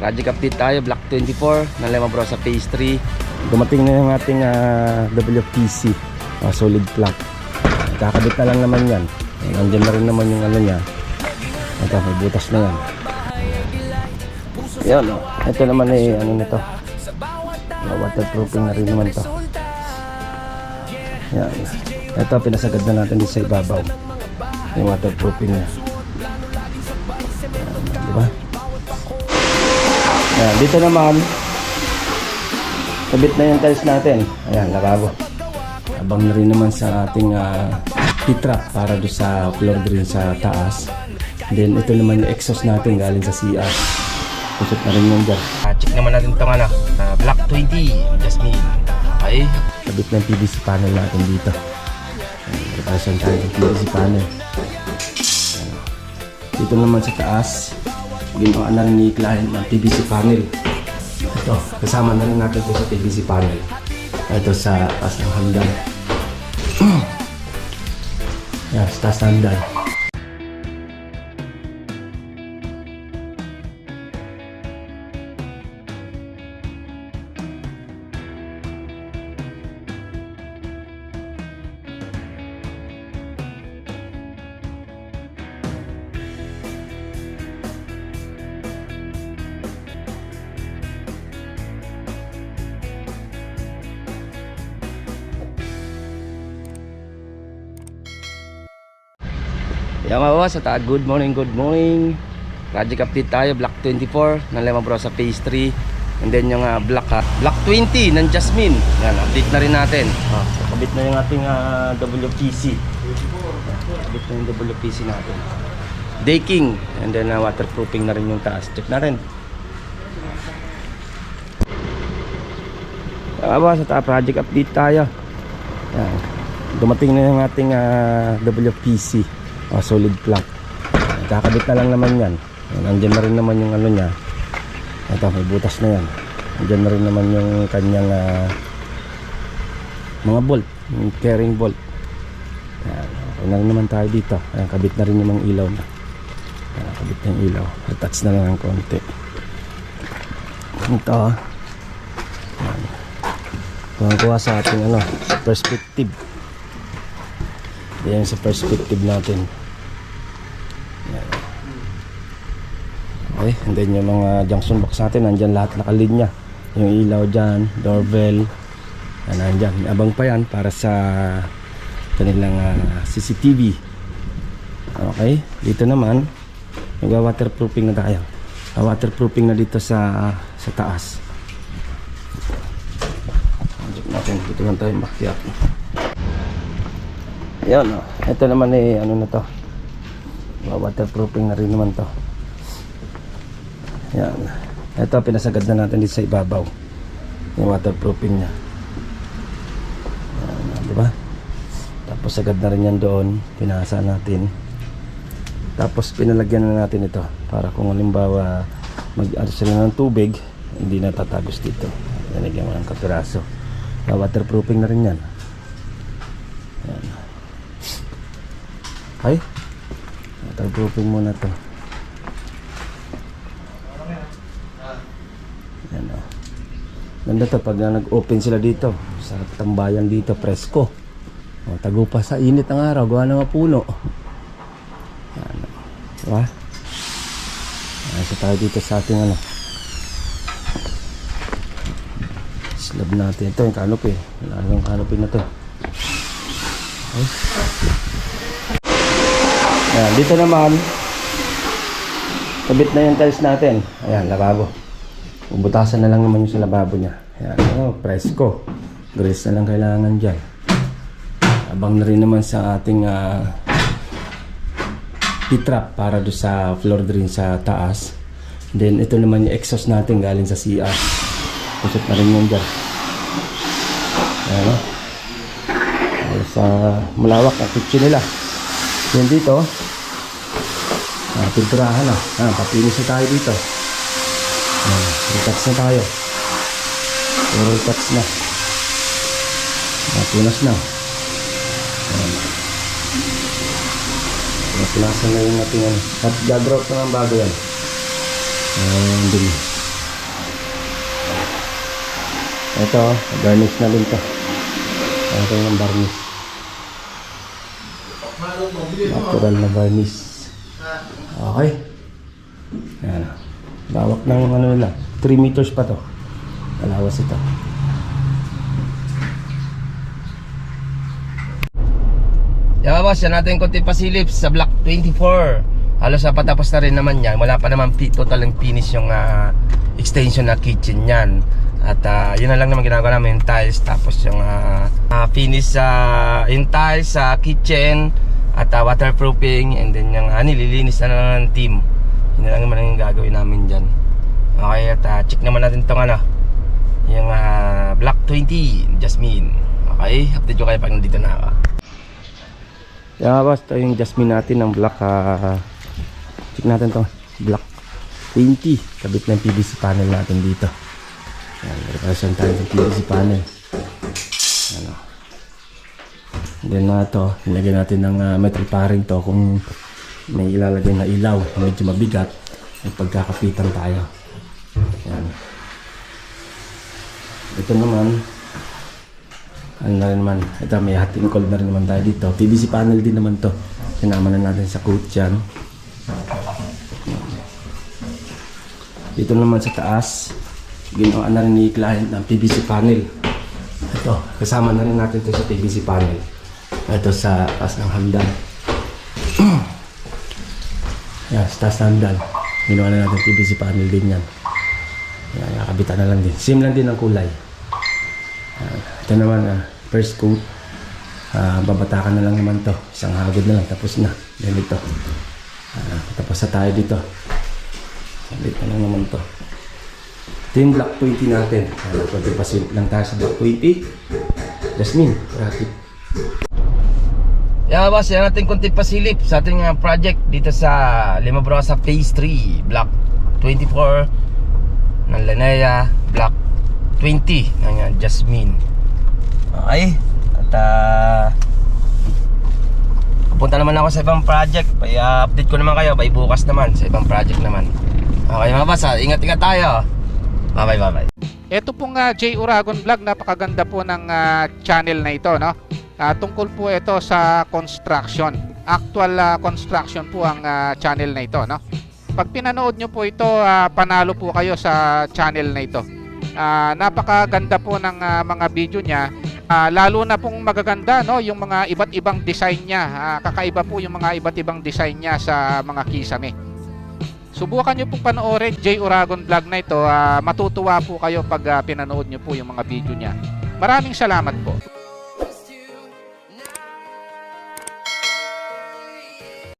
Project update tayo, Block 24 ng Lemon Bros sa Phase 3. Dumating na yung ating WPC, solid plank. Kakabit na lang naman yan. Nandiyan na rin naman yung ano niya. Ito, may butas na yan. Yan, ito naman ay ano nito, waterproofing na rin naman to. Yan, ito pinasagad na natin dito sa ibabaw yung waterproofing niya. Yan, diba? Yan, dito naman kabit na yung tiles natin. Ayan, lababo. Abang na rin naman sa ating T-trap para doon sa floor drain sa taas. Then ito naman yung exhaust natin galing sa CR. Kusot na rin yung dyan. Check naman natin itong Block 20 Jasmine. Okay, kabit ng PVC panel natin dito. Preparation tayo ng PVC panel. Dito naman sa taas, ginawa na rin ni client ng PVC panel. Ito, kasama na rin natin ito sa PVC panel. Ito sa taas ng hagdan. Yan, sa taas ng hagdan. Yan mga boss, good morning, good morning. Project update tayo, Block 24 ng Lemon Bros sa Phase 3. And then yung Block 20 ng Jasmine. Yan, update na rin natin. Kabit na yung ating WPC. Kabit na yung WPC natin. Decking, and then waterproofing na rin yung taas. Check natin. Yan mga boss, project update tayo. Yan, dumating na yung ating WPC. Solid plank. Kakabit na lang naman yan. Nandiyan na rin naman yung ano niya. Ito, may butas na yan. Nandiyan na rin naman yung kanyang mga bolt, yung carrying bolt. Ayan, okay na rin naman tayo dito. Ayan, kabit na rin yung mga ilaw na. Ayan, kabit na yung ilaw. Attach na lang ng konti. Ito, kuha sa ating perspective. Yan sa perspective natin. Yan. Okay, and then yung mga junction box natin, nandyan lahat nakalinya. Yung ilaw dyan, doorbell, nandyan. May abang pa yan para sa kanilang CCTV. Okay, dito naman waterproofing na tayo. Waterproofing na dito sa taas. Check natin, dito lang tayo makiyak. Ayan, ito naman ay ano na to, waterproofing na rin naman to. Ayan, ito pinasagad na natin dito sa ibabaw yung waterproofing nya. Ayan, diba? Tapos sagad na rin yan doon, pinasa natin. Tapos pinalagyan na natin ito para kung halimbawa mag-alis rin ng tubig, hindi natatagos dito. Nalagyan mo ng kapiraso. Waterproofing na rin yan. Ayan. Okay, waterproofing muna to. Yan o. Ganda to pag nag-open sila dito. Sarap tambayan dito, presko. Tago pa sa init ng araw, gawa ng puno. Yan o. Diba? Ayos tayo dito sa ating slab natin. Ito yung canopy. Wala yung canopy na to. Okay. Ayan, dito naman kabit na yung tiles natin. Ayan, lababo. Bubutasan na lang naman yung sa lababo nya. Ayan, presko. Grease na lang kailangan dyan. Abang na rin naman sa ating T-trap para doon sa floor drain sa taas. Then ito naman yung exhaust natin galing sa CR. Kusot na rin yung dyan. Ayan, sa malawak ang kitchen nila. Yan dito, pinturahan na. Papinis na tayo dito. Retouch na tayo. Retouch na. Punas na. Punasan na yung ating at gagrout na ng bago yan. Dumi. Ito, varnish na rin to. Ito yung varnish. Natural na varnish. Okay. Ayan. Lawak ng ano nila. 3 meters pa to. Malawas ito. Yan boss, yan natin konti pasilip sa block 24. Halos patapos na rin naman yan. Wala pa naman total ng finish yung extension na kitchen yan. At yun na lang naman ginagawa namin, yung tiles. Tapos yung finish yung tiles sa kitchen. At waterproofing. And then yung nililinis na lang ng team. Yun na lang naman yung gagawin namin dyan. Okay, at check naman natin itong yung block 20 Jasmine. Okay, update ko kayo pag nandito na ako. Yeah, boss, ito yung Jasmine natin ng block check natin to, block 20. Kabit na yung PVC panel natin dito. Yan, reparation tayo ng PVC panel. Ano. Then to, nilagyan natin ng metal paring to kung may ilalagay na ilaw, medyo mabigat, may pagkakapitan tayo. Yan. Ito naman, ano na rin naman, ito may hot and cold na rin naman tayo dito. PVC panel din naman to. Sinama na natin sa coat yan. Dito naman sa taas, ginawa na rin ni client ng PVC panel. Ito, kasama na rin natin ito sa PVC panel. Ito sa taas ng hagdan. Yan, sa taas ng hagdan. Ginawa na natin PVC panel din yan. Yan, nakabitan na lang din. Same lang din ang kulay. Ito naman, first coat. Babatakan na lang naman to. Isang hagod na lang, tapos na. Yan ito. Tapos na tayo dito. Salit na lang naman to. Ito yung block 20 natin. Pwede pasilip lang tayo sa block 20. Jasmine, rapid. Yan boss, yan natin kunti pasilip sa ating project dito sa Limabrosa Phase 3, block 24 ng Lanea, block 20 ng Jasmine. Okay. At pupunta naman ako sa ibang project. Update ko naman kayo by bukas naman sa ibang project naman. Okay mga boss, ingat-ingat tayo. Bye bye. Ito pong J Uragon Vlog, napakaganda po ng channel na ito, no? Tungkol po ito sa construction. Actual construction po ang channel na ito, no? Pag pinanood nyo po ito, panalo po kayo sa channel na ito. Napakaganda po ng mga video niya. Lalo na pong magaganda, no, yung mga iba't ibang design niya. Kakaiba po yung mga iba't ibang design niya sa mga kisame. Subukan nyo pong panoorin J Uragon Vlog na ito. Matutuwa po kayo pag pinanood nyo po yung mga video niya. Maraming salamat po.